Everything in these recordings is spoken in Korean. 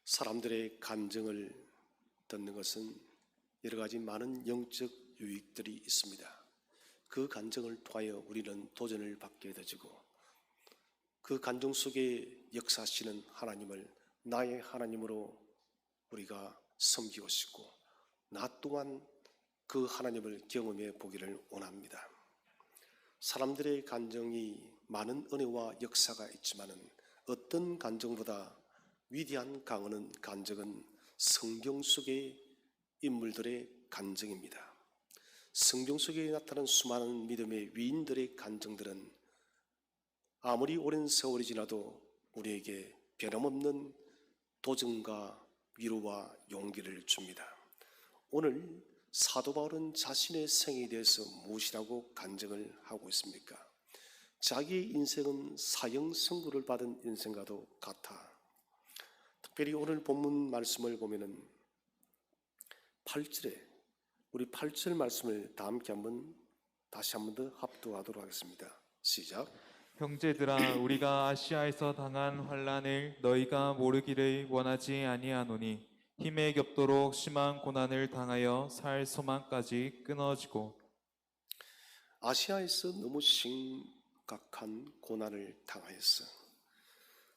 사람들의 간증을 듣는 것은 여러 가지 많은 영적 유익들이 있습니다. 그 간증을 통하여 우리는 도전을 받게 되지고 그 간증 속에 역사하시는 하나님을 나의 하나님으로 우리가 섬기고 싶고 나 또한 그 하나님을 경험해 보기를 원합니다. 사람들의 간증이 많은 은혜와 역사가 있지만은 어떤 간증보다 위대한 강언은 간증은 성경 속의 인물들의 간증입니다. 성경 속에 나타난 수많은 믿음의 위인들의 간증들은 아무리 오랜 세월이 지나도 우리에게 변함없는 도전과 위로와 용기를 줍니다. 오늘 사도 바울은 자신의 생에 대해서 무엇이라고 간증을 하고 있습니까? 자기의 인생은 사형 선고를 받은 인생과도 같아. 특별히 오늘 본문 말씀을 보면은 8절에 우리 8절 말씀을 다 함께 다시 한번 더 합독하도록 하겠습니다. 시작. 형제들아, 우리가 아시아에서 당한 환난을 너희가 모르기를 원하지 아니하노니 힘에 겹도록 심한 고난을 당하여 살 소망까지 끊어지고. 아시아에서 너무 심각한 고난을 당하였어.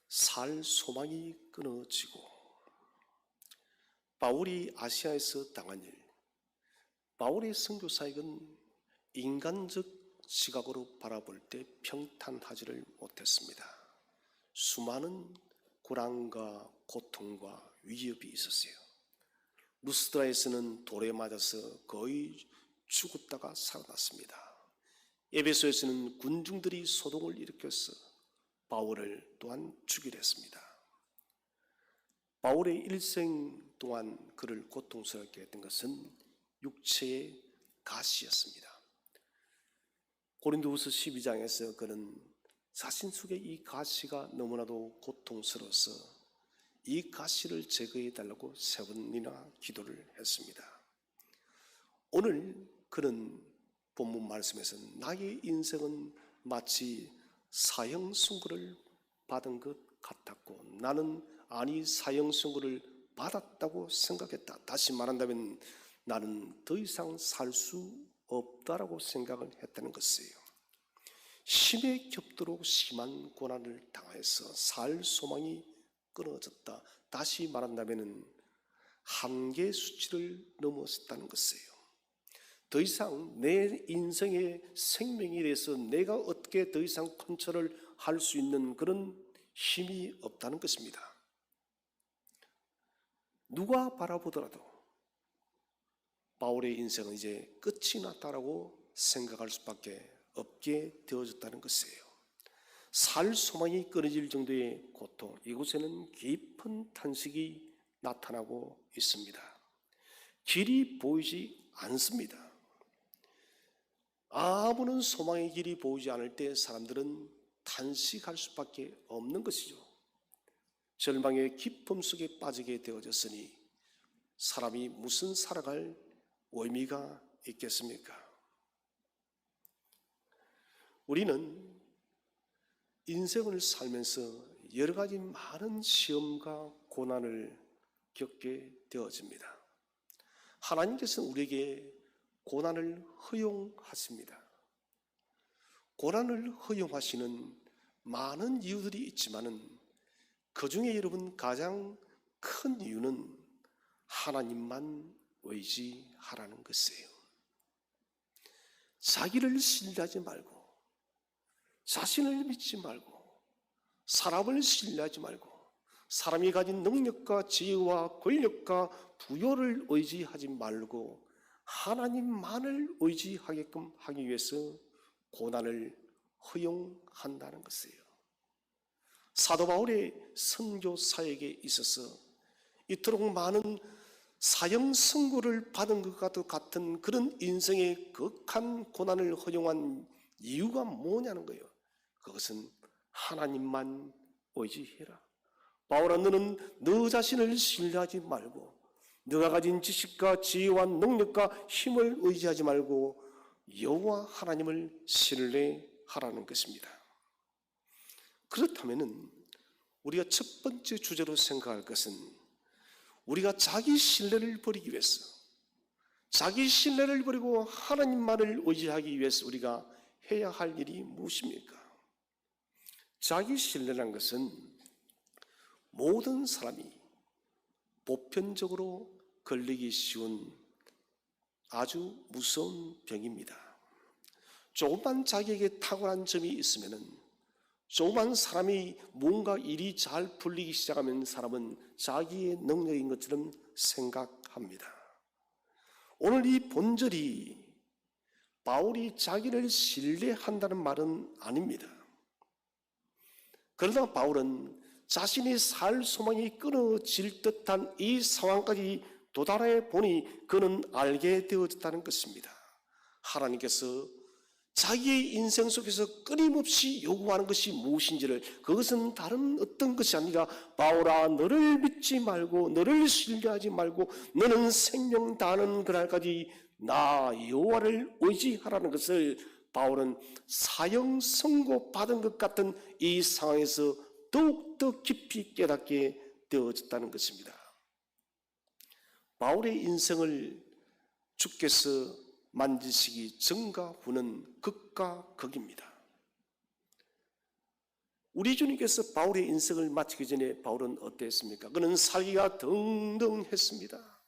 살 소망이 끊어지고. 바울이 아시아에서 당한 일, 바울의 선교사역은 인간적 시각으로 바라볼 때 평탄하지를 못했습니다. 수많은 고난과 고통과 위협이 있었어요. 루스드라에서는 돌에 맞아서 거의 죽었다가 살아났습니다. 에베소에서는 군중들이 소동을 일으켜서 바울을 또한 죽이려 했습니다. 바울의 일생 동안 그를 고통스럽게 했던 것은 육체의 가시였습니다. 고린도후서 12장에서 그는 자신 속의 이 가시가 너무나도 고통스러워서 이 가시를 제거해 달라고 3번이나 기도를 했습니다. 오늘 그는 본문 말씀에서 나의 인생은 마치 사형 선고를 받은 것 같았고 나는 아니 사형 선고를 받았다고 생각했다. 다시 말한다면 나는 더 이상 살 수 없다라고 생각을 했다는 것이에요. 힘에 겹도록 심한 고난을 당해서 살 소망이 끊어졌다. 다시 말한다면 한계 수치를 넘어섰다는 것이에요. 더 이상 내 인생의 생명에 대해서 내가 어떻게 더 이상 컨트롤을 할 수 있는 그런 힘이 없다는 것입니다. 누가 바라보더라도 바울의 인생은 이제 끝이 났다라고 생각할 수밖에 없게 되어졌다는 것이에요. 살 소망이 끊어질 정도의 고통, 이곳에는 깊은 탄식이 나타나고 있습니다. 길이 보이지 않습니다. 아무런 소망의 길이 보이지 않을 때 사람들은 탄식할 수밖에 없는 것이죠. 절망의 깊음 속에 빠지게 되어졌으니 사람이 무슨 살아갈 의미가 있겠습니까? 우리는 인생을 살면서 여러 가지 많은 시험과 고난을 겪게 되어집니다. 하나님께서는 우리에게 고난을 허용하십니다. 고난을 허용하시는 많은 이유들이 있지만은 그 중에 여러분 가장 큰 이유는 하나님만 의지하라는 것이에요. 자기를 신뢰하지 말고 자신을 믿지 말고 사람을 신뢰하지 말고 사람이 가진 능력과 지혜와 권력과 부여를 의지하지 말고 하나님만을 의지하게끔 하기 위해서 고난을 허용한다는 것이에요. 사도 바울의 선교 사역에 있어서 이토록 많은 사형 선고를 받은 것과 같은 그런 인생의 극한 고난을 허용한 이유가 뭐냐는 거예요. 그것은 하나님만 의지해라. 바울아, 너는 너 자신을 신뢰하지 말고 너가 가진 지식과 지혜와 능력과 힘을 의지하지 말고 여호와 하나님을 신뢰하라는 것입니다. 그렇다면 우리가 첫 번째 주제로 생각할 것은 우리가 자기 신뢰를 버리기 위해서, 자기 신뢰를 버리고 하나님만을 의지하기 위해서 우리가 해야 할 일이 무엇입니까? 자기 신뢰란 것은 모든 사람이 보편적으로 걸리기 쉬운 아주 무서운 병입니다. 조금만 자기에게 탁월한 점이 있으면은, 조금만 사람이 뭔가 일이 잘 풀리기 시작하면 사람은 자기의 능력인 것처럼 생각합니다. 오늘 이 본절이 바울이 자기를 신뢰한다는 말은 아닙니다. 그러나 바울은 자신이 살 소망이 끊어질 듯한 이 상황까지 도달해 보니 그는 알게 되어졌다는 것입니다. 하나님께서 자기의 인생 속에서 끊임없이 요구하는 것이 무엇인지를, 그것은 다른 어떤 것이 아니라 바울아, 너를 믿지 말고 너를 신뢰하지 말고 너는 생명 다하는 그날까지 나 여호와를 의지하라는 것을 바울은 사형 선고 받은 것 같은 이 상황에서 더욱더 깊이 깨닫게 되어졌다는 것입니다. 바울의 인생을 주께서 만지시기 전과 후는 극과 극입니다. 우리 주님께서 바울의 인생을 마치기 전에 바울은 어땠습니까? 그는 살기가 등등했습니다.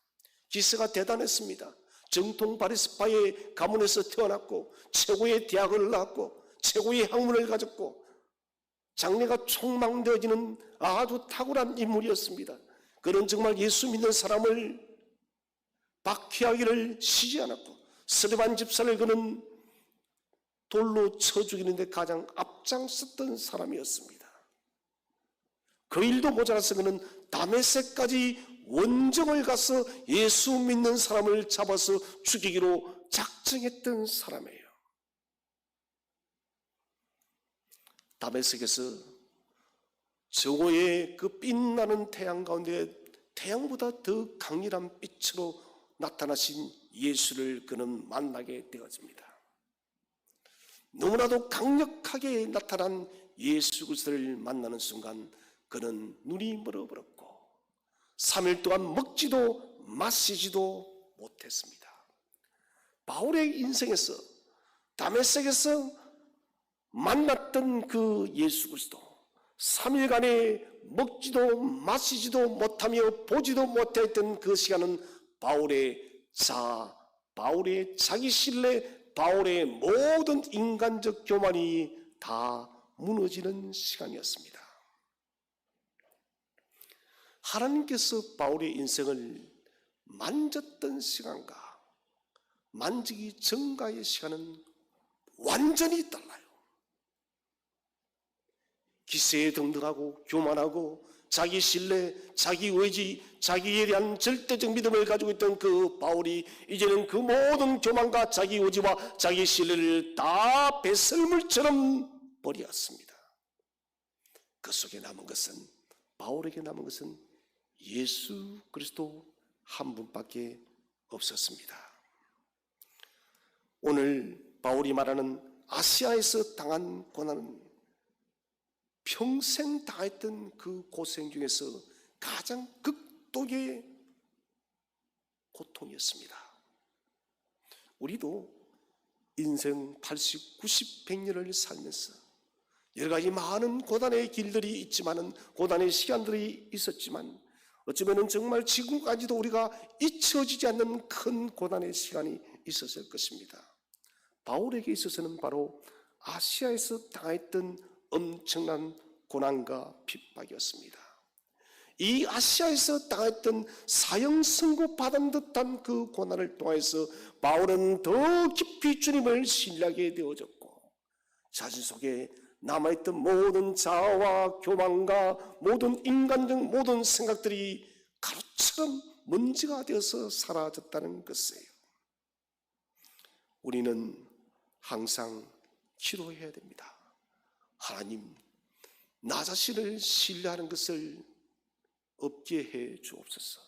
기세가 대단했습니다. 정통 바리새파의 가문에서 태어났고 최고의 대학을 나왔고 최고의 학문을 가졌고 장래가 촉망되어지는 아주 탁월한 인물이었습니다. 그는 정말 예수 믿는 사람을 박해하기를 쉬지 않았고 스데반 집사를 그는 돌로 쳐 죽이는데 가장 앞장섰던 사람이었습니다. 그 일도 모자라서 그는 다메섹까지 원정을 가서 예수 믿는 사람을 잡아서 죽이기로 작정했던 사람이에요. 다메섹에서 저고의 그 빛나는 태양 가운데 태양보다 더 강렬한 빛으로 나타나신 예수를 그는 만나게 되었습니다. 너무나도 강력하게 나타난 예수 그리스도를 만나는 순간 그는 눈이 멀어버렸고 3일 동안 먹지도 마시지도 못했습니다. 바울의 인생에서 다메섹에서 만났던 그 예수 그리스도, 3일간에 먹지도 마시지도 못하며 보지도 못했던 그 시간은 바울의 자기 신뢰, 바울의 모든 인간적 교만이 다 무너지는 시간이었습니다. 하나님께서 바울의 인생을 만졌던 시간과 만지기 전과의 시간은 완전히 달라요. 기세에 등등하고 교만하고 자기 신뢰, 자기 의지, 자기에 대한 절대적 믿음을 가지고 있던 그 바울이 이제는 그 모든 교만과 자기 의지와 자기 신뢰를 다 배설물처럼 버렸습니다. 그 속에 남은 것은, 바울에게 남은 것은 예수 그리스도 한 분밖에 없었습니다. 오늘 바울이 말하는 아시아에서 당한 고난은 평생 당했던 그 고생 중에서 가장 극도의 고통이었습니다. 우리도 인생 80, 90, 100년을 살면서 여러 가지 많은 고단의 길들이 있지만은, 고단의 시간들이 있었지만, 어쩌면 정말 지금까지도 우리가 잊혀지지 않는 큰 고단의 시간이 있었을 것입니다. 바울에게 있어서는 바로 아시아에서 당했던 엄청난 고난과 핍박이었습니다. 이 아시아에서 당했던 사형 선고 받은 듯한 그 고난을 통해서 바울은 더 깊이 주님을 신뢰하게 되어졌고, 자신 속에 남아있던 모든 자아와 교만과 모든 인간적 모든 생각들이 가루처럼 먼지가 되어서 사라졌다는 것이에요. 우리는 항상 기도해야 됩니다. 하나님, 나 자신을 신뢰하는 것을 없게 해 주옵소서.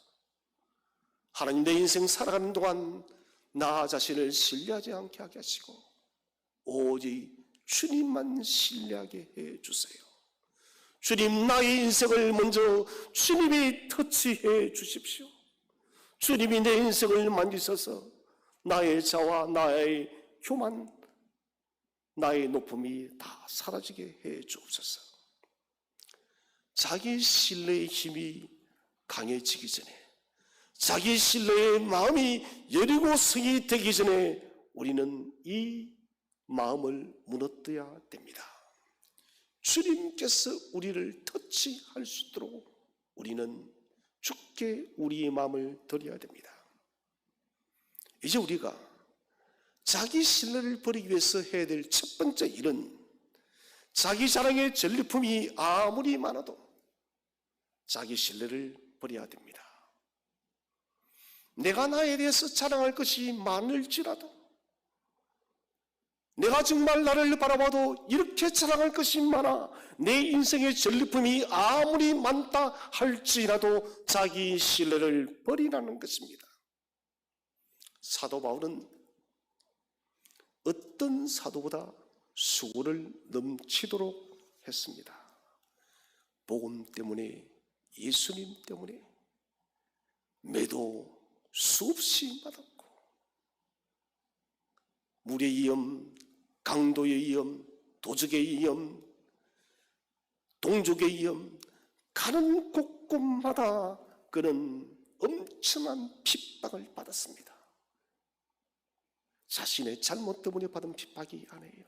하나님, 내 인생 살아가는 동안 나 자신을 신뢰하지 않게 하게 하시고 오직 주님만 신뢰하게 해 주세요. 주님, 나의 인생을 먼저 주님이 터치해 주십시오. 주님이 내 인생을 만지셔서 나의 자와 나의 교만, 나의 높음이 다 사라지게 해 주옵소서. 자기 신뢰의 힘이 강해지기 전에, 자기 신뢰의 마음이 여리고 성이 되기 전에 우리는 이 마음을 무너뜨려야 됩니다. 주님께서 우리를 터치할 수 있도록 우리는 주께 우리의 마음을 드려야 됩니다. 이제 우리가 자기 신뢰를 버리기 위해서 해야 될 첫 번째 일은, 자기 자랑의 전리품이 아무리 많아도 자기 신뢰를 버려야 됩니다. 내가 나에 대해서 자랑할 것이 많을지라도, 내가 정말 나를 바라봐도 이렇게 자랑할 것이 많아 내 인생의 전리품이 아무리 많다 할지라도 자기 신뢰를 버리라는 것입니다. 사도 바울은 어떤 사도보다 수고를 넘치도록 했습니다. 복음 때문에, 예수님 때문에 매도 수없이 받았고, 물의 위험, 강도의 위험, 도적의 위험, 동족의 위험, 가는 곳곳마다 그는 엄청난 핍박을 받았습니다. 자신의 잘못 때문에 받은 핍박이 아니에요.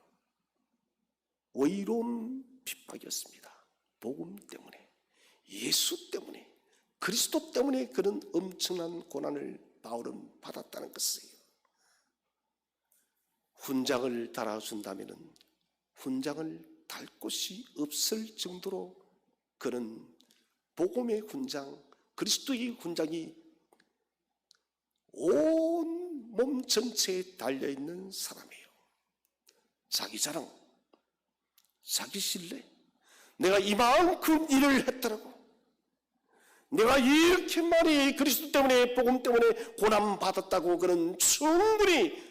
의로운 핍박이었습니다. 복음 때문에, 예수 때문에, 그리스도 때문에 그런 엄청난 고난을 바울은 받았다는 것이에요. 훈장을 달아준다면 훈장을 달 곳이 없을 정도로 그는 복음의 훈장, 그리스도의 훈장이 온 몸 전체에 달려있는 사람이에요. 자기 자랑, 자기 신뢰, 내가 이만큼 일을 했더라고, 내가 이렇게 많이 그리스도 때문에, 복음 때문에 고난받았다고 그는 충분히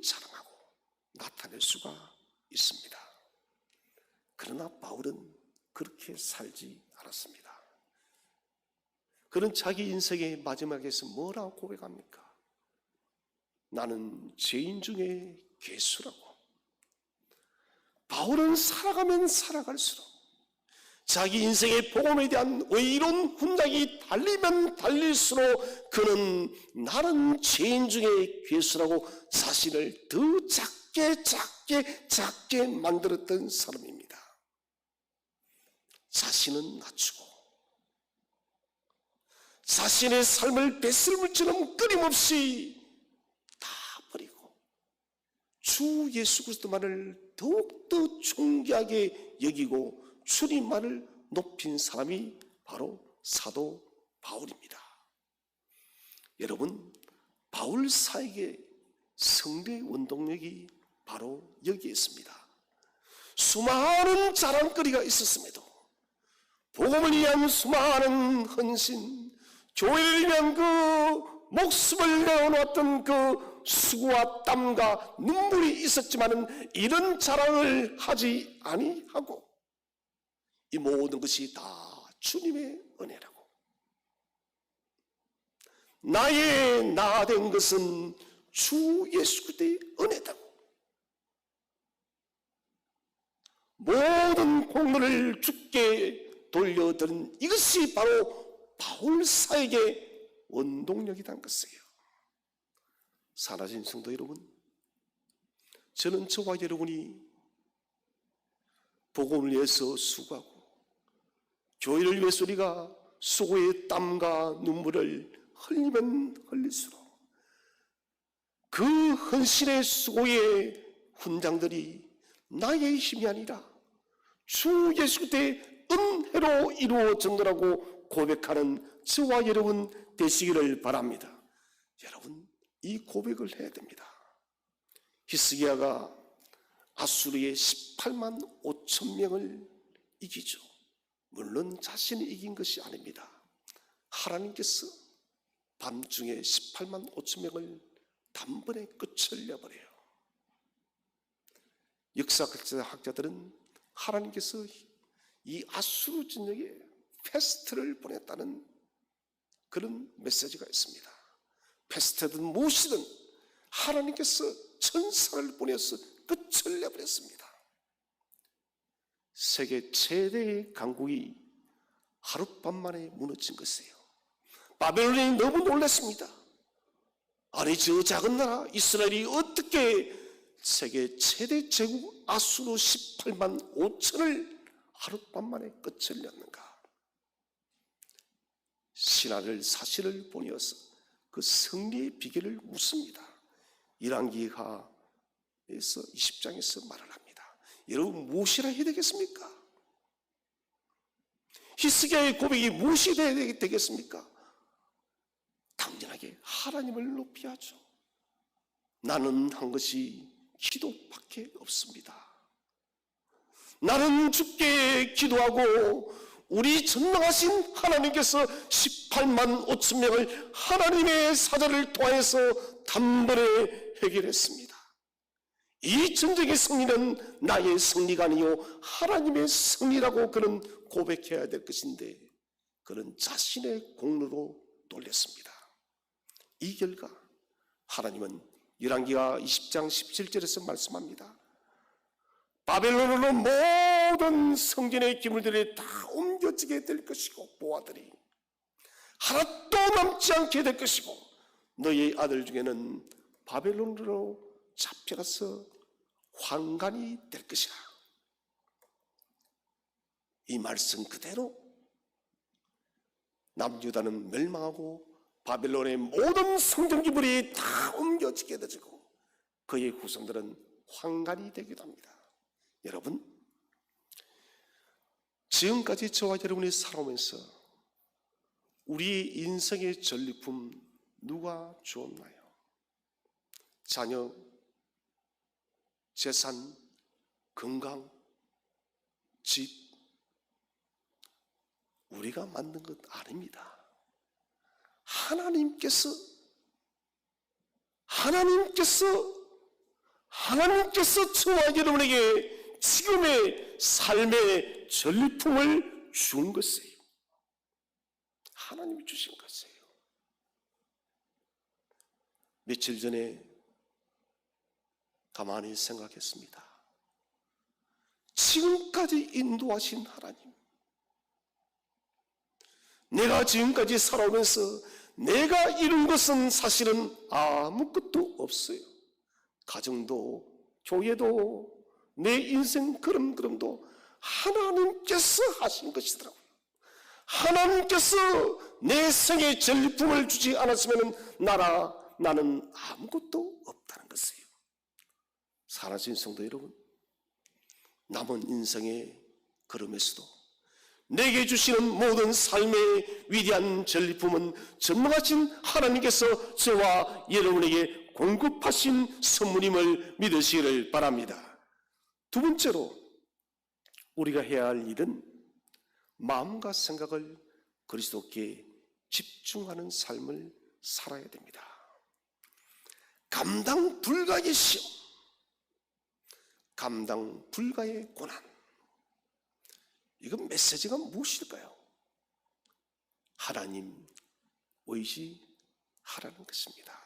자랑하고 나타낼 수가 있습니다. 그러나 바울은 그렇게 살지 않았습니다. 그는 자기 인생의 마지막에서 뭐라고 고백합니까? 나는 죄인 중에 괴수라고. 바울은 살아가면 살아갈수록 자기 인생의 복음에 대한 의로운 훈장이 달리면 달릴수록 그는 나는 죄인 중에 괴수라고 자신을 더 작게 만들었던 사람입니다. 자신은 낮추고 자신의 삶을 배설물처럼 끊임없이 다 버리고 주 예수 그리스도만을 더욱더 존귀하게 여기고 주님만을 높인 사람이 바로 사도 바울입니다. 여러분, 바울 사에게 성례의 원동력이 바로 여기에 있습니다. 수많은 자랑거리가 있었음에도 복음을 위한 수많은 헌신, 교회를 위한 그 목숨을 내어놓았던 그 수고와 땀과 눈물이 있었지만은 이런 자랑을 하지 아니하고 이 모든 것이 다 주님의 은혜라고, 나의 나 된 것은 주 예수 그리스도의 은혜다고, 모든 공로를 주께 돌려드린 이것이 바로 바울사에게 원동력이란 것이에요. 사랑하는 성도 여러분, 저는 저와 여러분이 복음을 위해서 수고하고 교회를 위해서 우리가 수고의 땀과 눈물을 흘리면 흘릴수록 그 헌신의 수고의 훈장들이 나의 힘이 아니라 주 예수 그리스도의 은혜로 이루어졌노라고 고백하는 저와 여러분 되시기를 바랍니다. 여러분, 이 고백을 해야 됩니다. 히스기야가 아수르의 18만 5천 명을 이기죠. 물론 자신이 이긴 것이 아닙니다. 하나님께서 밤중에 18만 5천 명을 단번에 끝을 내버려요. 역사학자들은 하나님께서 이 아수르 진영에 패스트를 보냈다는 그런 메시지가 있습니다. 패스트든 무엇이든 하나님께서 천사를 보내서 끝을 내버렸습니다. 세계 최대의 강국이 하룻밤 만에 무너진 것이에요. 바벨론이 너무 놀랐습니다. 아니, 저 작은 나라 이스라엘이 어떻게 세계 최대 제국 아수르 18만 5천을 하룻밤 만에 끝을 냈는가? 신하를 사실을 보내어서 그 승리의 비결을 묻습니다. 열왕기하에서 20장에서 말을 합니다. 여러분, 무엇이라 해야 되겠습니까? 히스기야의 고백이 무엇이 되겠습니까? 당연하게 하나님을 높여야죠. 나는 한 것이 기도밖에 없습니다. 나는 주께 기도하고 우리 전능하신 하나님께서 18만 5천 명을 하나님의 사자를 통해서 단번에 해결했습니다. 이 전쟁의 승리는 나의 승리가 아니요 하나님의 승리라고 그는 고백해야 될 것인데, 그는 자신의 공로로 돌렸습니다. 이 결과 하나님은 열왕기하 20장 17절에서 말씀합니다. 바벨론으로 모든 성전의 기물들이 다 옮겨지게 될 것이고 보아들이 하나도 남지 않게 될 것이고 너희 아들 중에는 바벨론으로 잡혀가서 환관이 될 것이라. 이 말씀 그대로 남유다는 멸망하고 바벨론의 모든 성전 기물이 다 옮겨지게 되고 그의 후손들은 환관이 되기도 합니다. 여러분, 지금까지 저와 여러분이 살아오면서 우리의 인생의 전리품 누가 주었나요? 자녀, 재산, 건강, 집, 우리가 만든 것 아닙니다. 하나님께서 저와 여러분에게 지금의 삶의 전리품을 준 것이에요. 하나님이 주신 것이에요. 며칠 전에 가만히 생각했습니다. 지금까지 인도하신 하나님, 내가 지금까지 살아오면서 내가 이룬 것은 사실은 아무것도 없어요. 가정도, 교회도, 내 인생 걸음걸음도 하나님께서 하신 것이더라고요. 하나님께서 내 생의 전리품을 주지 않았으면 나는 아무것도 없다는 것이에요. 사랑하는 성도 여러분, 남은 인생의 걸음에서도 내게 주시는 모든 삶의 위대한 전리품은 전능하신 하나님께서 저와 여러분에게 공급하신 선물임을 믿으시기를 바랍니다. 두 번째로 우리가 해야 할 일은 마음과 생각을 그리스도께 집중하는 삶을 살아야 됩니다. 감당 불가의 시험, 감당 불가의 고난, 이건 메시지가 무엇일까요? 하나님 의지하라는 것입니다.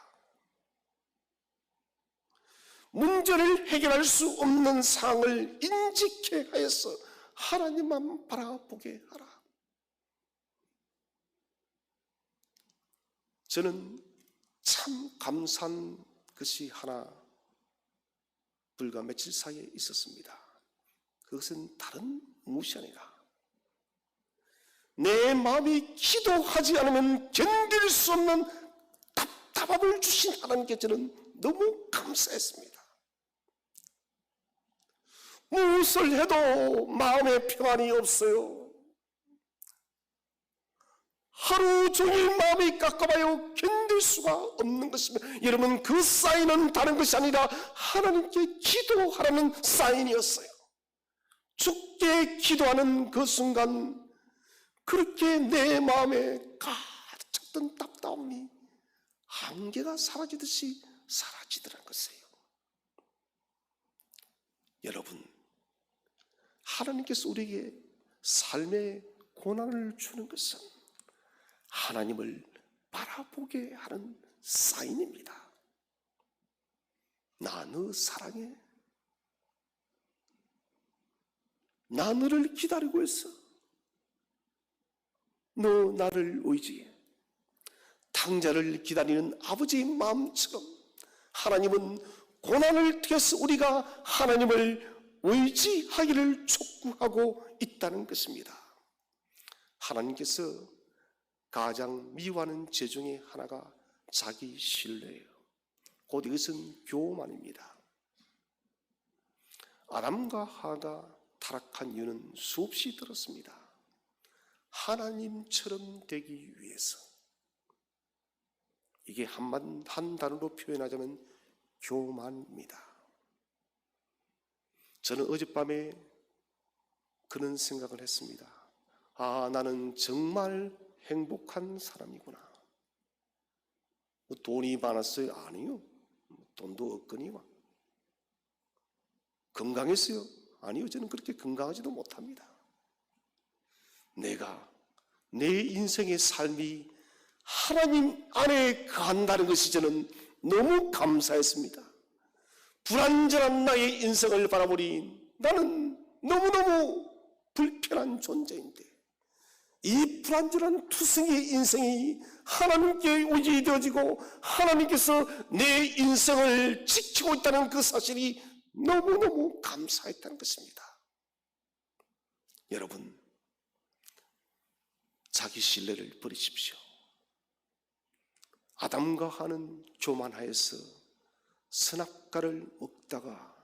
문제를 해결할 수 없는 상황을 인지케 하여서 하나님만 바라보게 하라. 저는 참 감사한 것이 하나 불과 며칠 사이에 있었습니다. 그것은 다른 무엇이 아니라 내 마음이 기도하지 않으면 견딜 수 없는 답답함을 주신 하나님께 저는 너무 감사했습니다. 무엇을 해도 마음에 평안이 없어요. 하루 종일 마음이 깝깝하여 견딜 수가 없는 것입니다. 여러분, 그 사인은 다른 것이 아니라 하나님께 기도하라는 사인이었어요. 주께 기도하는 그 순간 그렇게 내 마음에 가득 찼던 답답함이 한계가 사라지듯이 사라지더란 것이에요. 여러분, 하나님께서 우리에게 삶의 고난을 주는 것은 하나님을 바라보게 하는 사인입니다. 나 너 사랑해. 나 너를 기다리고 있어. 너 나를 의지해. 탕자를 기다리는 아버지의 마음처럼 하나님은 고난을 통해서 우리가 하나님을 의지하기를 촉구하고 있다는 것입니다. 하나님께서 가장 미워하는 죄 중에 하나가 자기 신뢰예요. 곧 이것은 교만입니다. 아담과 하와가 타락한 이유는 수없이 들었습니다. 하나님처럼 되기 위해서. 이게 한 단어로 표현하자면 교만입니다. 저는 어젯밤에 그런 생각을 했습니다. 아, 나는 정말 행복한 사람이구나. 돈이 많았어요? 아니요. 돈도 없거니와. 건강했어요? 아니요. 저는 그렇게 건강하지도 못합니다. 내가 내 인생의 삶이 하나님 안에 간다는 것이 저는 너무 감사했습니다. 불완전한 나의 인생을 바라보니 나는 너무너무 불편한 존재인데 이 불완전한 투성이의 인생이 하나님께 의지되어지고 하나님께서 내 인생을 지키고 있다는 그 사실이 너무너무 감사했다는 것입니다. 여러분, 자기 신뢰를 버리십시오. 아담과 하와는 교만하여서 선악과를 먹다가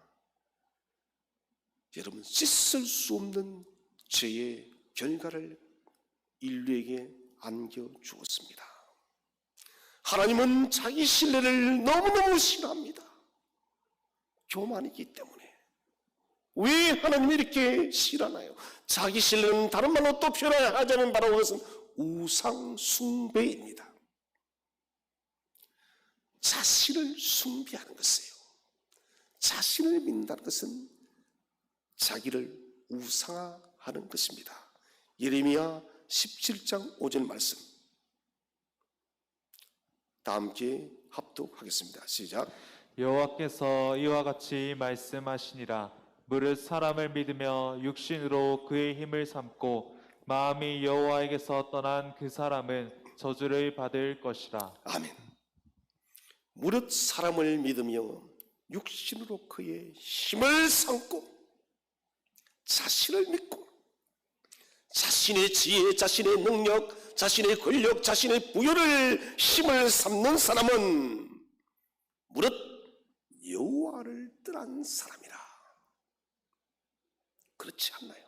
여러분 씻을 수 없는 죄의 결과를 인류에게 안겨주었습니다. 하나님은 자기 신뢰를 너무너무 싫어합니다. 교만이기 때문에. 왜 하나님이 이렇게 싫어하나요? 자기 신뢰는 다른 말로 또 표현하자면 바로 그것은 우상 숭배입니다. 자신을 숭배하는 것이에요. 자신을 믿는다는 것은 자기를 우상화하는 것입니다. 예레미야 17장 5절 말씀 다 함께 합독하겠습니다. 시작. 여호와께서 이와 같이 말씀하시니라. 무릇 사람을 믿으며 육신으로 그의 힘을 삼고 마음이 여호와에게서 떠난 그 사람은 저주를 받을 것이라. 아멘. 무릇 사람을 믿으며 육신으로 그의 힘을 삼고 자신을 믿고 자신의 지혜, 자신의 능력, 자신의 권력, 자신의 부여를 힘을 삼는 사람은 무릇 여호와를 떠난 사람이라. 그렇지 않나요?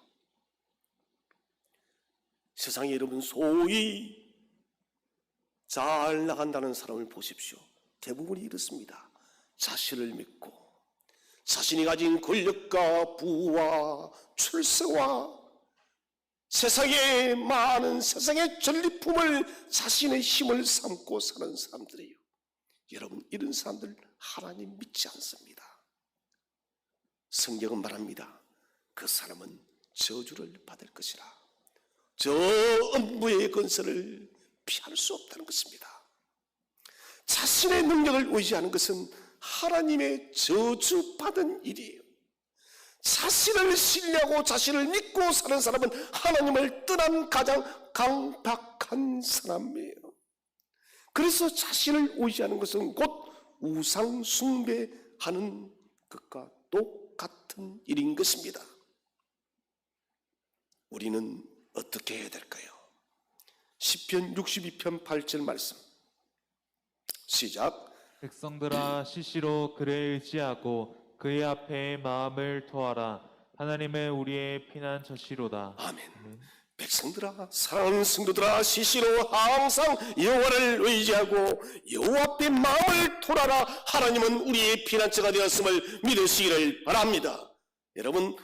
세상에 여러분 소위 잘 나간다는 사람을 보십시오. 대부분이 이렇습니다. 자신을 믿고 자신이 가진 권력과 부와 출세와 세상의 많은 세상의 전리품을 자신의 힘을 삼고 사는 사람들이에요. 여러분 이런 사람들 하나님 믿지 않습니다. 성경은 말합니다. 그 사람은 저주를 받을 것이라. 저 음부의 건설을 피할 수 없다는 것입니다. 자신의 능력을 의지하는 것은 하나님의 저주받은 일이에요. 자신을 신뢰하고 자신을 믿고 사는 사람은 하나님을 떠난 가장 강박한 사람이에요. 그래서 자신을 의지하는 것은 곧 우상 숭배하는 것과 똑같은 일인 것입니다. 우리는 어떻게 해야 될까요? 시편 62편 8절 말씀 시작. 백성들아 시시로 그를 의지하고 그의 앞에 마음을 토하라. 하나님은 우리의 피난처시로다. 아멘. 백성들아 사랑하는 성도들아 시시로 항상 여호와를 의지하고 여호와 앞에 마음을 토하라. 하나님은 우리의 피난처가 되었음을 믿으시기를 바랍니다. 여러분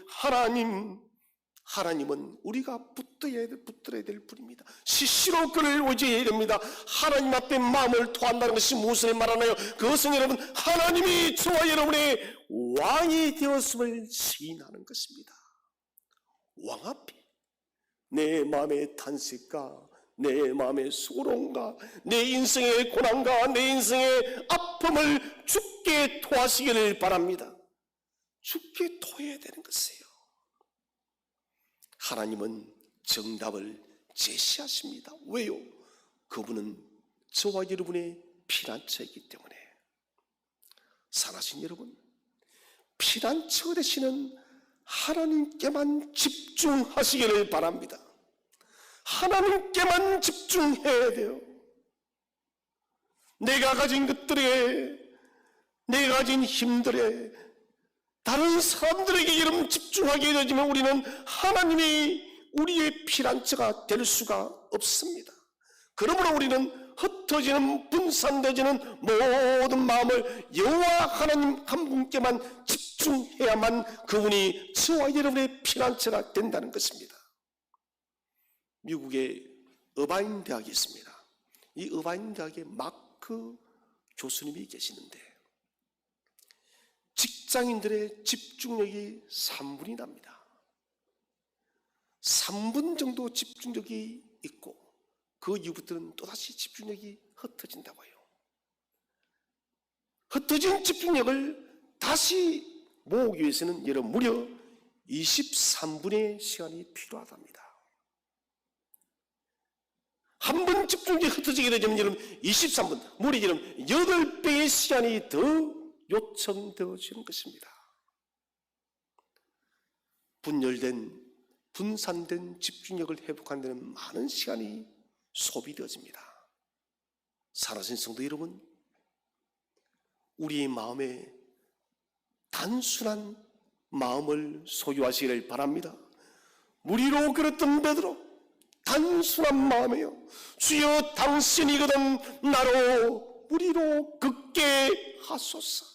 하나님은 우리가 붙들어야 될 분입니다. 시시로 그를 의지해야 됩니다. 하나님 앞에 마음을 토한다는 것이 무엇을 말하나요? 그것은 여러분 하나님이 저와 여러분의 왕이 되었음을 시인하는 것입니다. 왕 앞에 내 마음의 탄식과 내 마음의 수고로움과 내 인생의 고난과 내 인생의 아픔을 주께 토하시기를 바랍니다. 주께 토해야 되는 것이에요. 하나님은 정답을 제시하십니다. 왜요? 그분은 저와 여러분의 피난처이기 때문에. 사랑하신 여러분, 피난처 되시는 하나님께만 집중하시기를 바랍니다. 하나님께만 집중해야 돼요. 내가 가진 것들에, 내가 가진 힘들에 다른 사람들에게 이름 집중하게 되지만 우리는 하나님이 우리의 피난처가 될 수가 없습니다. 그러므로 우리는 흩어지는, 분산되지는 모든 마음을 여호와 하나님 한 분께만 집중해야만 그분이 저와 여러분의 피난처가 된다는 것입니다. 미국에 어바인 대학이 있습니다. 이 어바인 대학에 마크 교수님이 계시는데 직장인들의 집중력이 3분이 납니다. 3분 정도 집중력이 있고 그 이후부터는 또다시 집중력이 흩어진다고 해요. 흩어진 집중력을 다시 모으기 위해서는 여러분 무려 23분의 시간이 필요하답니다. 한 번 집중력이 흩어지게 되면 여러분 23분, 무려 여러분 8배의 시간이 더 요청되어지는 것입니다. 분열된, 분산된 집중력을 회복하는 데는 많은 시간이 소비되어집니다. 사랑하신 성도 여러분, 우리의 마음에 단순한 마음을 소유하시기를 바랍니다. 무리로 그랬던 베드로, 단순한 마음이요. 주여 당신이거든 나로 무리로 걷게 하소서.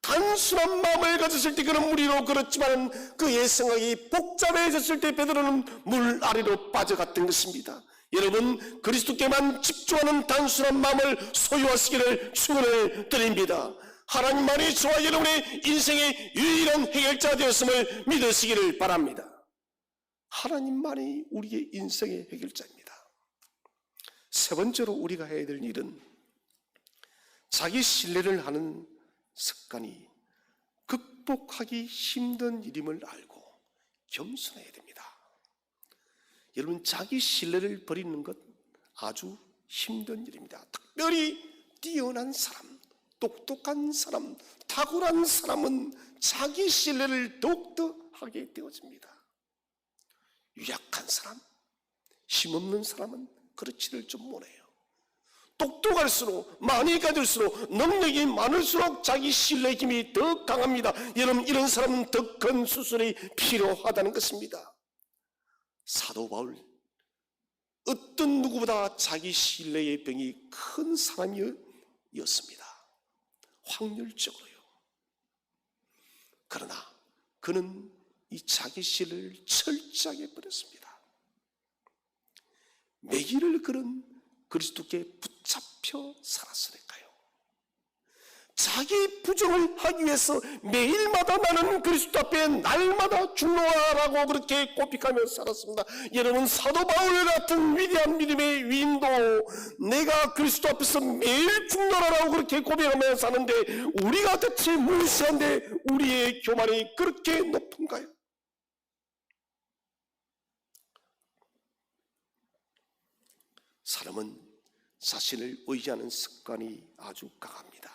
단순한 마음을 가졌을 때 그는 무리로 걸었지만 그의 생각이 복잡해졌을 때 베드로는 물 아래로 빠져갔던 것입니다. 여러분, 그리스도께만 집중하는 단순한 마음을 소유하시기를 축원을 드립니다. 하나님만이 저와 여러분의 인생의 유일한 해결자 되었음을 믿으시기를 바랍니다. 하나님만이 우리의 인생의 해결자입니다. 세 번째로 우리가 해야 될 일은 자기 신뢰를 하는 습관이 극복하기 힘든 일임을 알고 겸손해야 됩니다. 여러분, 자기 신뢰를 버리는 것 아주 힘든 일입니다. 특별히 뛰어난 사람, 똑똑한 사람, 탁월한 사람은 자기 신뢰를 더욱더 하게 되어집니다. 유약한 사람, 힘없는 사람은 그렇지를 좀 못해요. 똑똑할수록, 많이 가질수록, 능력이 많을수록 자기 신뢰 힘이 더 강합니다. 여러분, 이런 사람은 더 큰 수술이 필요하다는 것입니다. 사도 바울, 어떤 누구보다 자기 신뢰의 병이 큰 사람이었습니다. 확률적으로요. 그러나 그는 이 자기 신뢰를 철저하게 버렸습니다. 매일을 그는 그리스도께 붙잡혀 살았으니까요. 자기 부정을 하기 위해서 매일마다 나는 그리스도 앞에 날마다 죽노라라고 그렇게 고백하며 살았습니다. 여러분, 사도 바울 같은 위대한 믿음의 위인도 내가 그리스도 앞에서 매일 죽노라라고 그렇게 고백하며 사는데 우리가 대체 무엇인데 우리의 교만이 그렇게 높은가요? 사람은 자신을 의지하는 습관이 아주 강합니다.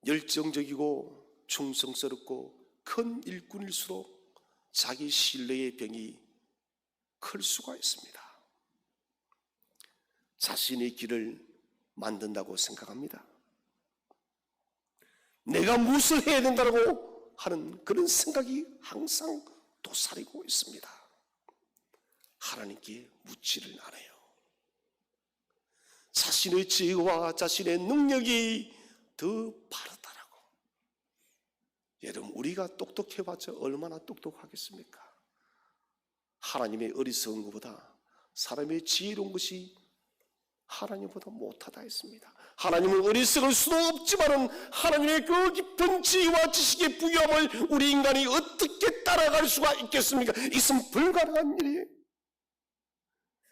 열정적이고 충성스럽고 큰 일꾼일수록 자기 신뢰의 병이 클 수가 있습니다. 자신의 길을 만든다고 생각합니다. 내가 무엇을 해야 된다고 하는 그런 생각이 항상 도사리고 있습니다. 하나님께 묻지를 않아요. 자신의 지혜와 자신의 능력이 더 바르다라고. 여러분, 우리가 똑똑해봤자 얼마나 똑똑하겠습니까? 하나님의 어리석은 것보다 사람의 지혜로운 것이 하나님보다 못하다 했습니다. 하나님은 어리석을 수도 없지만은 하나님의 그 깊은 지혜와 지식의 부유함을 우리 인간이 어떻게 따라갈 수가 있겠습니까? 이것은 불가능한 일이에요.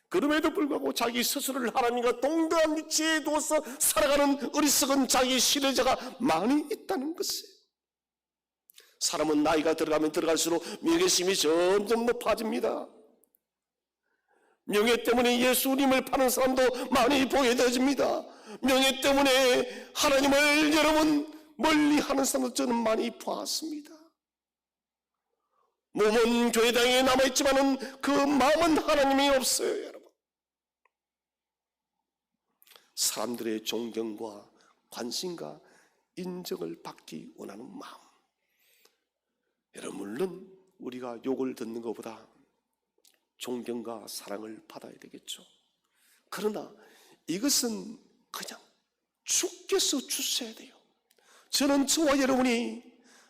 그럼에도 불구하고 자기 스스로를 하나님과 동등한 위치에 두어서 살아가는 어리석은 자기 신뢰자가 많이 있다는 것이에요. 사람은 나이가 들어가면 들어갈수록 명예심이 점점 높아집니다. 명예 때문에 예수님을 파는 사람도 많이 보게 되어집니다. 명예 때문에 하나님을 여러분 멀리하는 사람도 저는 많이 보았습니다. 몸은 교회당에 남아있지만은 그 마음은 하나님이 없어요, 여러분. 사람들의 존경과 관심과 인정을 받기 원하는 마음. 여러분, 물론 우리가 욕을 듣는 것보다 존경과 사랑을 받아야 되겠죠. 그러나 이것은 그냥 주께서 주셔야 돼요. 저는 저와 여러분이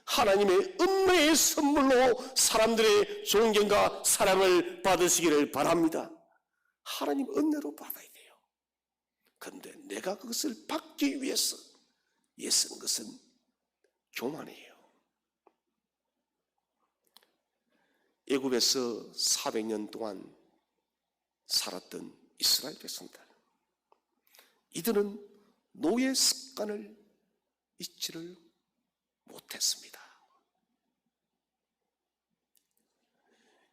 하나님의 은혜의 선물로 사람들의 존경과 사랑을 받으시기를 바랍니다. 하나님 은혜로 받아야 돼요. 그런데 내가 그것을 받기 위해서 애쓰는 것은 교만이에요. 애굽에서 400년 동안 살았던 이스라엘 백성들, 이들은 노예 습관을 잊지를 못했습니다.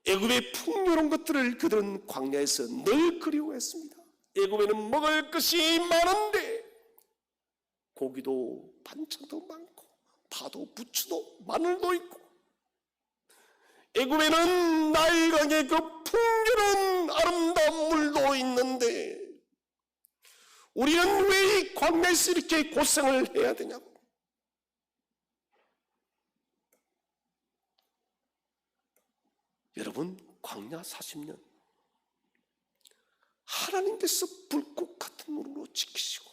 애굽의 풍요로운 것들을 그들은 광야에서 늘 그리워했습니다. 애굽에는 먹을 것이 많은데 고기도 반찬도 많고 파도 부추도 마늘도 있고, 애굽에는 나일강의 그 풍요로운 아름다운 물도 있는데 우리는 왜 이 광야에서 이렇게 고생을 해야 되냐고. 여러분, 광야 40년 하나님께서 불꽃 같은 눈으로 지키시고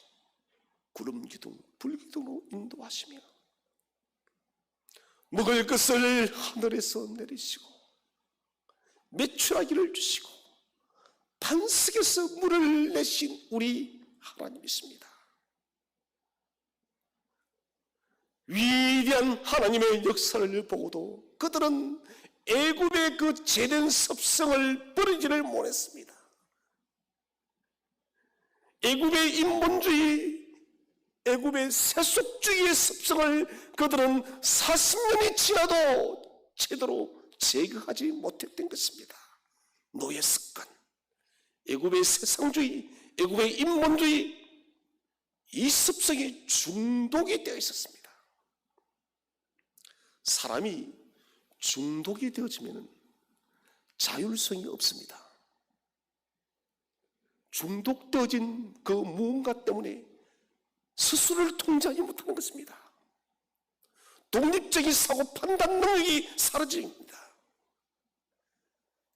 구름 기둥, 불 기둥으로 인도하시며 먹을 것을 하늘에서 내리시고 메추라기를 주시고 반석에서 물을 내신 우리 하나님이십니다. 위대한 하나님의 역사를 보고도 그들은 애굽의 그 죄된 습성을 버리지를 못했습니다. 애굽의 인본주의, 애굽의 세속주의의 습성을 그들은 40년이 지나도 제대로 제거하지 못했던 것입니다. 노예 습관, 애굽의 세상주의, 애굽의 인본주의, 이 습성이 중독이 되어 있었습니다. 사람이 중독이 되어지면 자율성이 없습니다. 중독되어진 그 무언가 때문에 스스로를 통제하지 못하는 것입니다. 독립적인 사고 판단 능력이 사라집니다.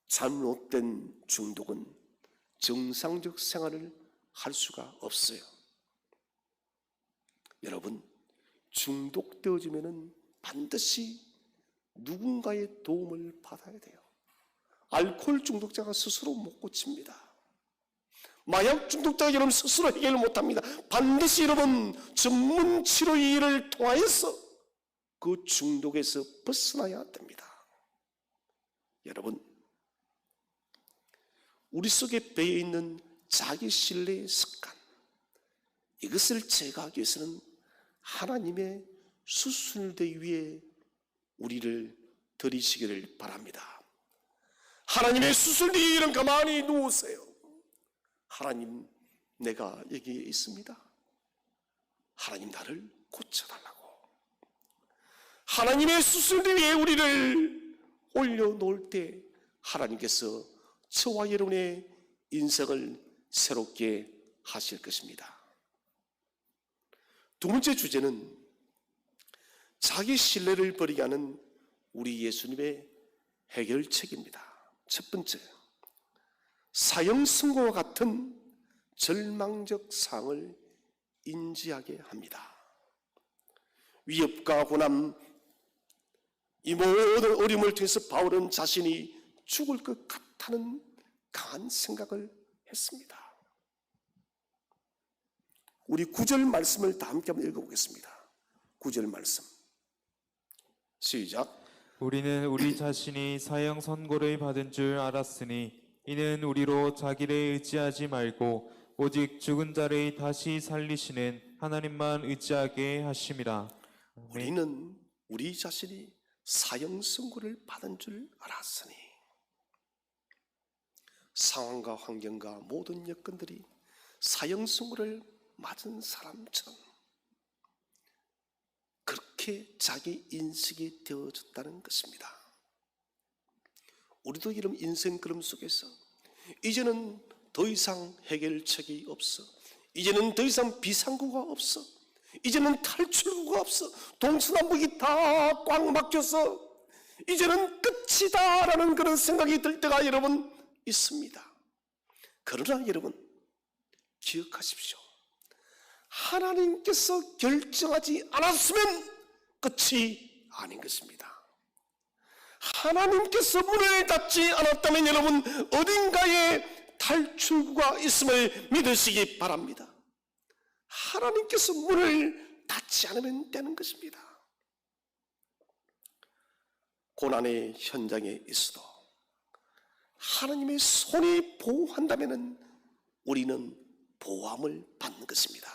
잘못된 중독은 정상적 생활을 할 수가 없어요. 여러분, 중독되어지면 반드시 누군가의 도움을 받아야 돼요. 알코올 중독자가 스스로 못 고칩니다. 마약 중독자가 여러분 스스로 해결을 못합니다. 반드시 여러분 전문 치료의를 통하여서 그 중독에서 벗어나야 됩니다. 여러분, 우리 속에 배어있는 자기 신뢰의 습관, 이것을 제거하기 위해서는 하나님의 수술대 위에 우리를 들이시기를 바랍니다. 하나님의 수술대 위에는 가만히 누우세요. 하나님, 내가 여기에 있습니다. 하나님, 나를 고쳐달라고. 하나님의 수술대 위에 우리를 올려놓을 때 하나님께서 저와 여러분의 인생을 새롭게 하실 것입니다. 두 번째 주제는 자기 신뢰를 버리게 하는 우리 예수님의 해결책입니다. 첫 번째, 사형선고와 같은 절망적 상을 인지하게 합니다. 위협과 고난, 이 모든 어려움을 통해서 바울은 자신이 죽을 것 같다는 강한 생각을 했습니다. 우리 9절 말씀을 다 함께 한번 읽어보겠습니다. 9절 말씀 시작. 우리는 우리 자신이 사형 선고를 받은 줄 알았으니 이는 우리로 자기를 의지하지 말고 오직 죽은 자를 다시 살리시는 하나님만 의지하게 하심이라. 아멘. 우리는 우리 자신이 사형 선고를 받은 줄 알았으니, 상황과 환경과 모든 여건들이 사형 선고를 맞은 사람처럼 그렇게 자기 인식이 되어졌다는 것입니다. 우리도 이런 인생 그름 속에서 이제는 더 이상 해결책이 없어, 이제는 더 이상 비상구가 없어, 이제는 탈출구가 없어, 동서남북이 다 꽉 막혀서 이제는 끝이다라는 그런 생각이 들 때가 여러분 있습니다. 그러나 여러분 기억하십시오. 하나님께서 결정하지 않았으면 끝이 아닌 것입니다. 하나님께서 문을 닫지 않았다면 여러분 어딘가에 탈출구가 있음을 믿으시기 바랍니다. 하나님께서 문을 닫지 않으면 되는 것입니다. 고난의 현장에 있어도 하나님의 손이 보호한다면 우리는 보호함을 받는 것입니다.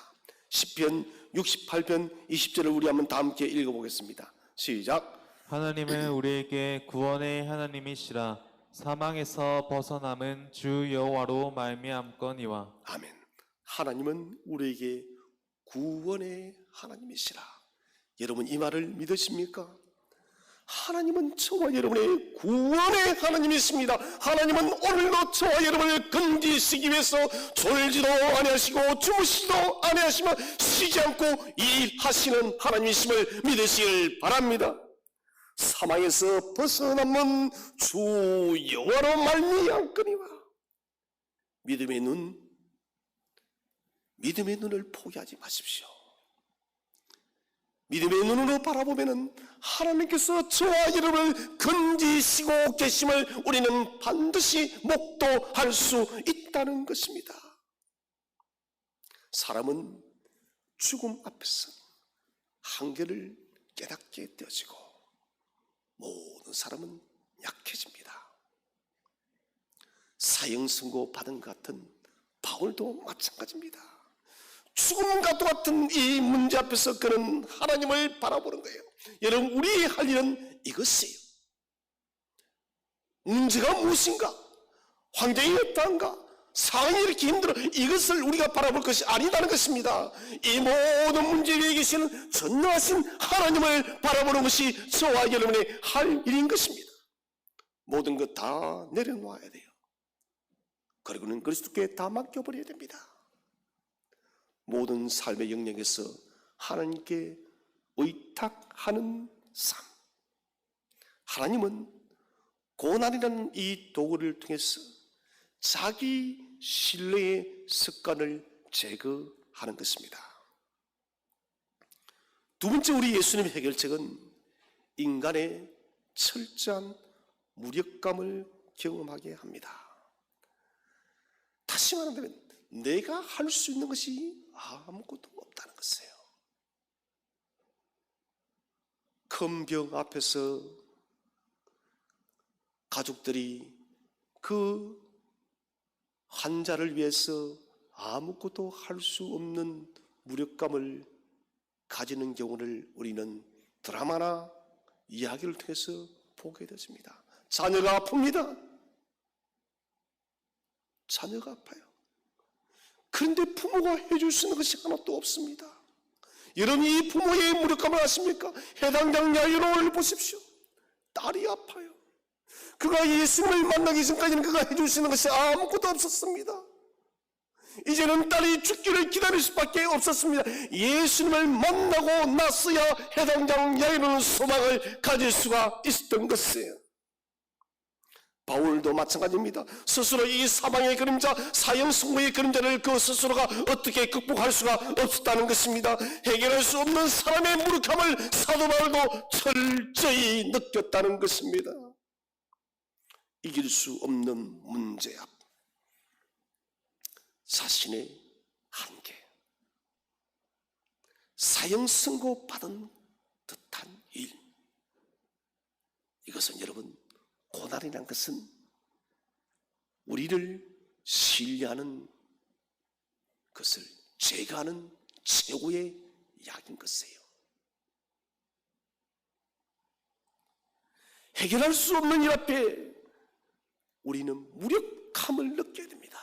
시편 68편 20절을 우리 한번 다 함께 읽어보겠습니다. 시작. 하나님은 우리에게 구원의 하나님이시라. 사망에서 벗어남은 주 여호와로 말미암거니와. 아멘. 하나님은 우리에게 구원의 하나님이시라. 여러분 이 말을 믿으십니까? 하나님은 저와 여러분의 구원의 하나님이십니다. 하나님은 오늘도 저와 여러분을 건지시기 위해서 졸지도 아니하시고 주무시지도 아니하시며 쉬지 않고 일하시는 하나님이심을 믿으시길 바랍니다. 사망에서 벗어남은 주 여호와로 말미암거니와. 믿음의 눈을 포기하지 마십시오. 믿음의 눈으로 바라보면 하나님께서 저와 여러분을 건지시고 계심을 우리는 반드시 목도할 수 있다는 것입니다. 사람은 죽음 앞에서 한계를 깨닫게 되어지고 모든 사람은 약해집니다. 사형 선고 받은 것 같은 바울도 마찬가지입니다. 죽음과 똑같은 이 문제 앞에서 그는 하나님을 바라보는 거예요. 여러분 우리의 할 일은 이것이에요. 문제가 무엇인가? 환경이 어떠한가? 상황이 이렇게 힘들어. 이것을 우리가 바라볼 것이 아니다는 것입니다. 이 모든 문제 위에 계시는 전능하신 하나님을 바라보는 것이 저와 여러분의 할 일인 것입니다. 모든 것 다 내려놓아야 돼요. 그리고는 그리스도께 다 맡겨버려야 됩니다. 모든 삶의 영역에서 하나님께 의탁하는 삶. 하나님은 고난이라는 이 도구를 통해서 자기 신뢰의 습관을 제거하는 것입니다. 두 번째 우리 예수님의 해결책은 인간의 철저한 무력감을 경험하게 합니다. 다시 말한다면 내가 할 수 있는 것이 아무것도 없다는 것이에요. 큰 병 앞에서 가족들이 그 환자를 위해서 아무것도 할 수 없는 무력감을 가지는 경우를 우리는 드라마나 이야기를 통해서 보게 되십니다. 자녀가 아픕니다. 자녀가 아파요. 그런데 부모가 해줄 수 있는 것이 하나도 없습니다. 여러분이 이 부모의 무력감을 아십니까? 해당장 야이로를 보십시오. 딸이 아파요. 그가 예수님을 만나기 전까지는 그가 해줄 수 있는 것이 아무것도 없었습니다. 이제는 딸이 죽기를 기다릴 수밖에 없었습니다. 예수님을 만나고 나서야 해당장 야이로는 소망을 가질 수가 있었던 것이에요. 바울도 마찬가지입니다. 스스로 이 사망의 그림자, 사형 선고의 그림자를 그 스스로가 어떻게 극복할 수가 없었다는 것입니다. 해결할 수 없는 사람의 무력함을 사도 바울도 철저히 느꼈다는 것입니다. 이길 수 없는 문제 앞, 자신의 한계, 사형 선고 받은 듯한 일. 이것은 여러분, 고난이란 것은 우리를 신뢰하는 것을 제거하는 최고의 약인 것이에요. 해결할 수 없는 일 앞에 우리는 무력함을 느껴야 됩니다.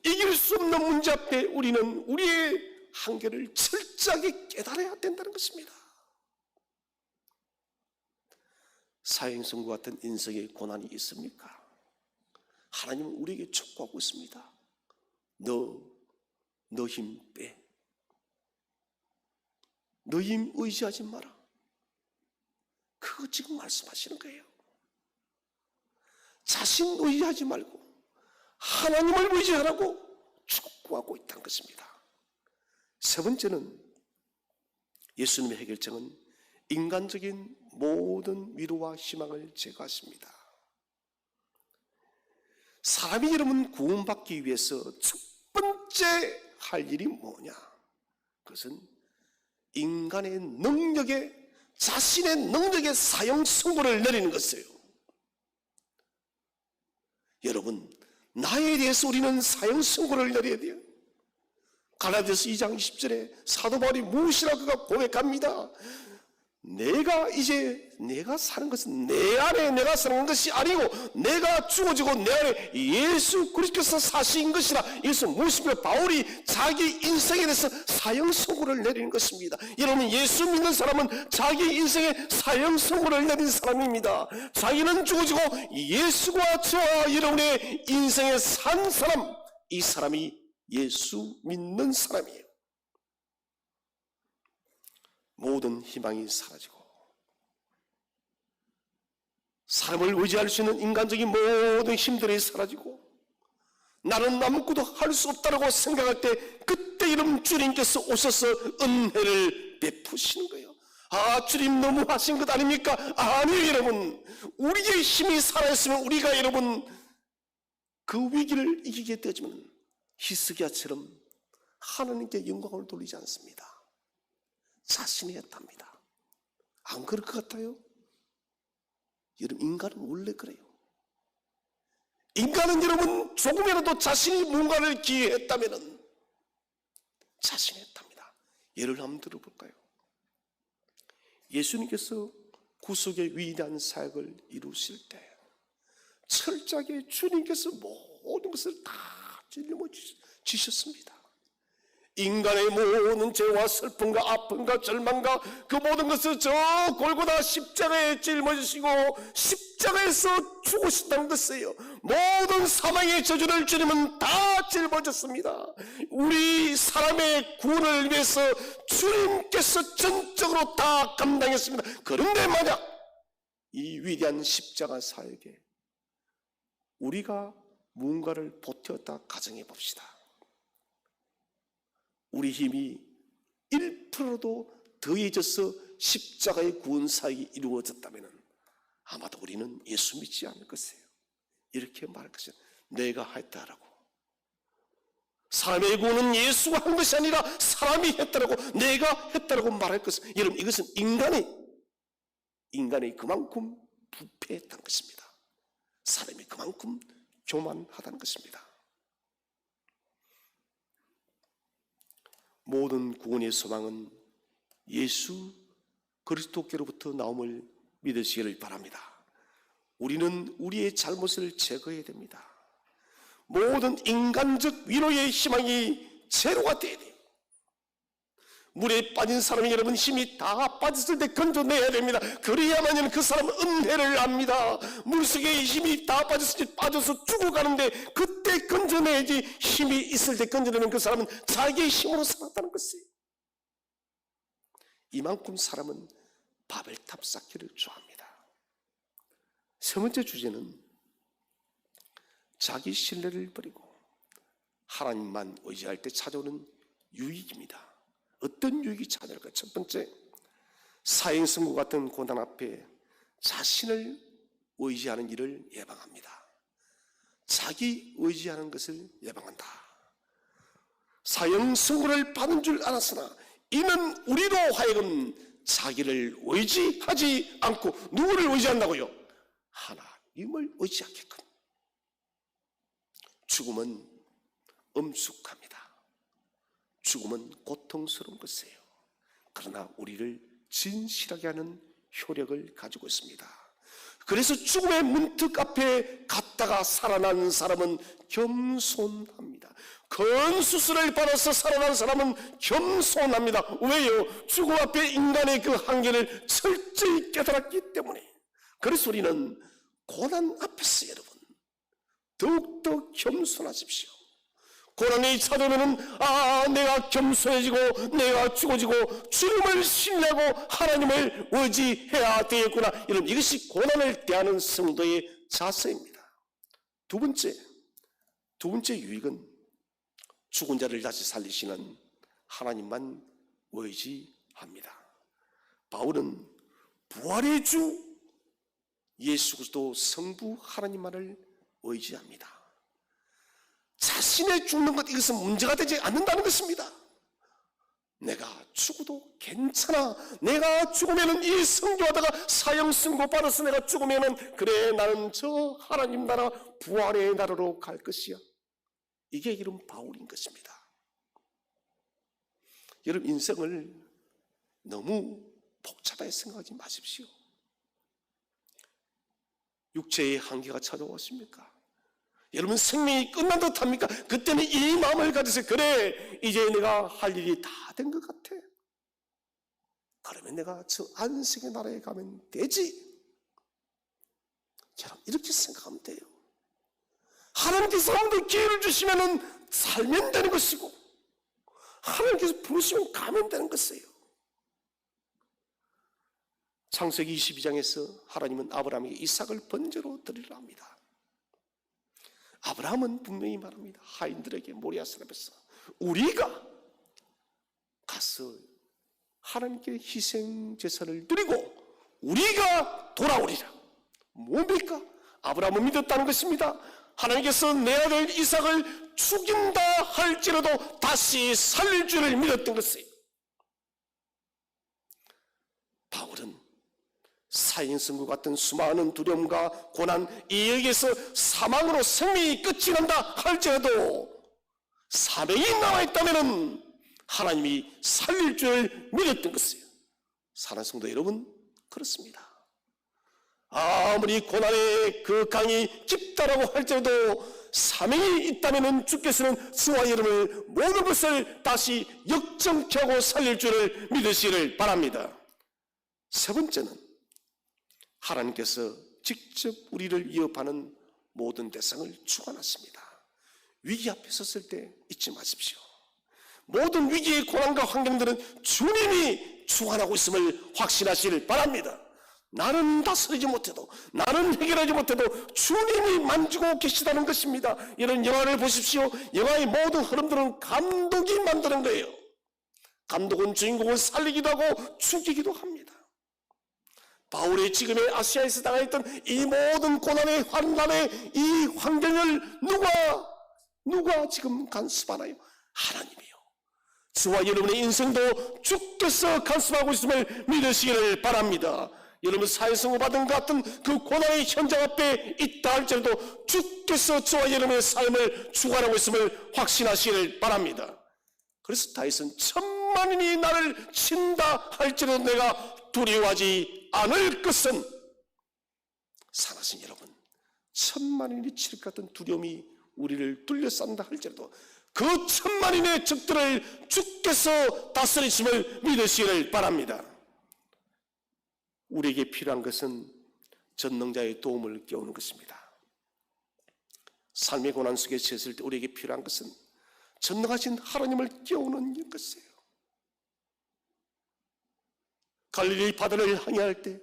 이길 수 없는 문제 앞에 우리는 우리의 한계를 철저하게 깨달아야 된다는 것입니다. 사형선고 같은 인생의 고난이 있습니까? 하나님은 우리에게 촉구하고 있습니다. 너 힘 빼. 너 힘 의지하지 마라. 그거 지금 말씀하시는 거예요. 자신 의지하지 말고 하나님을 의지하라고 촉구하고 있다는 것입니다. 세 번째는, 예수님의 해결책은 인간적인 모든 위로와 희망을 제거하십니다. 사람이 여러분 구원받기 위해서 첫 번째 할 일이 뭐냐? 그것은 인간의 능력에, 자신의 능력에 사형 선고를 내리는 것이에요. 여러분, 나에 대해서 우리는 사형 선고를 내려야 돼요. 갈라디아서 2장 20절에 사도 바울이 무엇이라 그가 고백합니다. 내가 사는 것은 내 안에 내가 사는 것이 아니고 내가 죽어지고 내 안에 예수 그리스도께서 사신 것이라. 이것은 무엇입니까? 바울이 자기 인생에 대해서 사형 선고를 내리는 것입니다. 여러분, 예수 믿는 사람은 자기 인생에 사형 선고를 내린 사람입니다. 자기는 죽어지고 예수와 저와 여러분의 인생에 산 사람, 이 사람이 예수 믿는 사람이에요. 모든 희망이 사라지고 사람을 의지할 수 있는 인간적인 모든 힘들이 사라지고 나는 아무것도 할 수 없다고 생각할 때, 그때 이런 주님께서 오셔서 은혜를 베푸시는 거예요. 아, 주님 너무 하신 것 아닙니까? 아니에요. 여러분, 우리의 힘이 살아있으면 우리가 여러분 그 위기를 이기게 되지만 히스기야처럼 하나님께 영광을 돌리지 않습니다. 자신이 했답니다. 안 그럴 것 같아요? 여러분, 인간은 원래 그래요. 인간은 여러분 조금이라도 자신이 뭔가를 기회했다면 자신이 했답니다. 예를 한번 들어볼까요? 예수님께서 구속의 위대한 사역을 이루실 때 철저하게 주님께서 모든 것을 다 짊어지셨습니다. 인간의 모든 죄와 슬픔과 아픔과 절망과 그 모든 것을 저 골고다 십자가에 짊어지시고 십자가에서 죽으신다는 것이에요. 모든 사망의 저주를 주님은 다 짊어졌습니다. 우리 사람의 구원을 위해서 주님께서 전적으로 다 감당했습니다. 그런데 만약 이 위대한 십자가 사역에 우리가 무언가를 보태었다 가정해 봅시다. 우리 힘이 1%도 더해져서 십자가의 구원 사역이 이루어졌다면 아마도 우리는 예수 믿지 않을 것이에요. 이렇게 말할 것이에요. 내가 했다라고. 사람의 구원은 예수가 한 것이 아니라 사람이 했다라고, 내가 했다라고 말할 것이에요. 여러분, 이것은 인간이 그만큼 부패했다는 것입니다. 사람이 그만큼 교만하다는 것입니다. 모든 구원의 소망은 예수 그리스도께로부터 나옴을 믿으시기를 바랍니다. 우리는 우리의 잘못을 제거해야 됩니다. 모든 인간적 위로의 희망이 제로가 돼야 돼요. 물에 빠진 사람이 여러분 힘이 다 빠졌을 때 건져내야 됩니다. 그래야만 그 사람은 은혜를 압니다. 물속에 힘이 다 빠져서 죽어가는데 그때 건져내야지. 힘이 있을 때 건져내면 그 사람은 자기의 힘으로 살았다는 것이에요. 이만큼 사람은 바벨탑 쌓기를 좋아합니다. 세 번째 주제는 자기 신뢰를 버리고 하나님만 의지할 때 찾아오는 유익입니다. 어떤 유익이 찾아올까요? 첫 번째, 사형선고 같은 고난 앞에 자신을 의지하는 일을 예방합니다. 자기 의지하는 것을 예방한다. 사형선고를 받은 줄 알았으나 이는 우리로 하여금 자기를 의지하지 않고 누구를 의지한다고요? 하나님을 의지하게끔. 죽음은 엄숙합니다. 죽음은 고통스러운 것이에요. 그러나 우리를 진실하게 하는 효력을 가지고 있습니다. 그래서 죽음의 문턱 앞에 갔다가 살아난 사람은 겸손합니다. 큰 수술을 받아서 살아난 사람은 겸손합니다. 왜요? 죽음 앞에 인간의 그 한계를 철저히 깨달았기 때문에. 그래서 우리는 고난 앞에서 여러분 더욱더 겸손하십시오. 고난이 찾아오면은 내가 겸손해지고 내가 죽어지고 주님을 신뢰하고 하나님을 의지해야 되겠구나. 여러분, 이것이 고난을 대하는 성도의 자세입니다. 두 번째 유익은 죽은 자를 다시 살리시는 하나님만 의지합니다. 바울은 부활의 주 예수 그리스도 성부 하나님만을 의지합니다. 자신의 죽는 것, 이것은 문제가 되지 않는다는 것입니다. 내가 죽어도 괜찮아. 내가 죽으면 이 성교하다가 사형 선고 받아서 내가 죽으면 그래, 나는 저 하나님 나라 부활의 나라로 갈 것이야. 이게 이런 바울인 것입니다. 여러분, 인생을 너무 복잡하게 생각하지 마십시오. 육체의 한계가 찾아왔습니까? 여러분, 생명이 끝난 듯 합니까? 그때는 이 마음을 가지세요. 그래, 이제 내가 할 일이 다 된 것 같아. 그러면 내가 저 안식의 나라에 가면 되지. 여러분, 이렇게 생각하면 돼요. 하나님께서 사람들 기회를 주시면 살면 되는 것이고, 하나님께서 부르시면 가면 되는 것이에요. 창세기 22장에서 하나님은 아브라함에게 이삭을 번제로 드리려 합니다. 아브라함은 분명히 말합니다. 하인들에게 모리아 산에서 우리가 가서 하나님께 희생 제사를 드리고 우리가 돌아오리라. 뭡니까? 아브라함은 믿었다는 것입니다. 하나님께서 내 아들 이삭을 죽인다 할지라도 다시 살릴 줄을 믿었던 것이에요. 바울은 사형선고 같은 수많은 두려움과 고난, 이에게서 사망으로 생명이 끝이 난다 할지라도 사명이 남아있다면 하나님이 살릴 줄 믿었던 것이에요. 사랑하는 성도 여러분, 그렇습니다. 아무리 고난의 그 강이 깊다라고 할지라도 사명이 있다면 주께서는 저와 여러분의 모든 것을 다시 역정케 하고 살릴 줄을 믿으시기를 바랍니다. 세 번째는 하나님께서 직접 우리를 위협하는 모든 대상을 주관하십니다. 위기 앞에 섰을 때 잊지 마십시오. 모든 위기의 고난과 환경들은 주님이 주관하고 있음을 확신하시길 바랍니다. 나는 다스리지 못해도, 나는 해결하지 못해도 주님이 만지고 계시다는 것입니다. 이런 영화를 보십시오. 영화의 모든 흐름들은 감독이 만드는 거예요. 감독은 주인공을 살리기도 하고 죽이기도 합니다. 바울의 지금의 아시아에서 당했던 이 모든 고난의 환난의 이 환경을 누가 지금 간섭하나요? 하나님이요. 저와 여러분의 인생도 주께서 간섭하고 있음을 믿으시기를 바랍니다. 여러분, 사회성을 받은 것 같은 그 고난의 현장 앞에 있다 할지라도 주께서 저와 여러분의 삶을 주관하고 있음을 확신하시기를 바랍니다. 그래서 다윗은 천만인이 나를 친다 할지라도 내가 두려워하지 않을 것은, 사랑하신 여러분, 천만인이 칠 것 같은 두려움이 우리를 둘러싼다 할지라도 그 천만인의 적들을 주께서 다스리심을 믿으시기를 바랍니다. 우리에게 필요한 것은 전능자의 도움을 깨우는 것입니다. 삶의 고난 속에 처했을 때 우리에게 필요한 것은 전능하신 하나님을 깨우는 것이에요. 갈릴리 바다를 항해할 때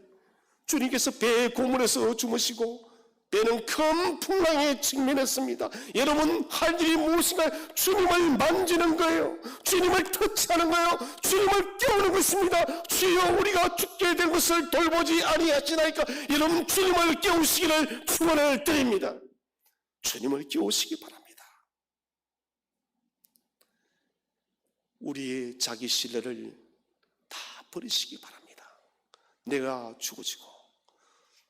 주님께서 배의 고문에서 주무시고 배는 큰 풍랑에 직면했습니다. 여러분, 할 일이 무엇인가? 주님을 만지는 거예요. 주님을 터치하는 거예요. 주님을 깨우는 것입니다. 주여, 우리가 죽게 된 것을 돌보지 아니하시나이까? 여러분, 주님을 깨우시기를 축원을 드립니다. 주님을 깨우시기 바랍니다. 우리의 자기 신뢰를 다 버리시기 바랍니다. 내가 죽어지고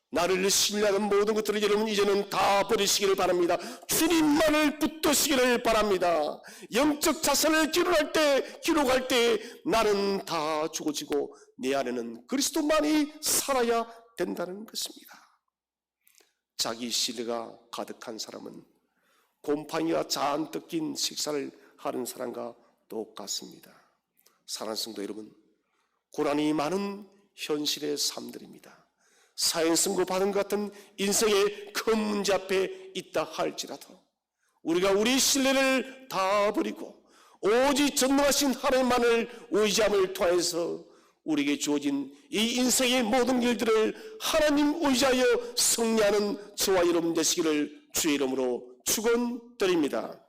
나를 신뢰하는 모든 것들을 여러분 이제는 다 버리시기를 바랍니다. 주님만을 붙드시기를 바랍니다. 영적 자산을 기록할 때 나는 다 죽어지고 내 안에는 그리스도만이 살아야 된다는 것입니다. 자기 신뢰가 가득한 사람은 곰팡이가 잔뜩 낀 식사를 하는 사람과 똑같습니다. 사랑하는 성도 여러분, 고난이 많은 현실의 삶들입니다. 사형선고 받은 것 같은 인생의 큰 문제 앞에 있다 할지라도 우리가 우리 신뢰를 다 버리고 오직 전능하신 하나님만을 의지함을 통해서 우리에게 주어진 이 인생의 모든 일들을 하나님 의지하여 승리하는 저와 여러분 되시기를 주의 이름으로 축원드립니다.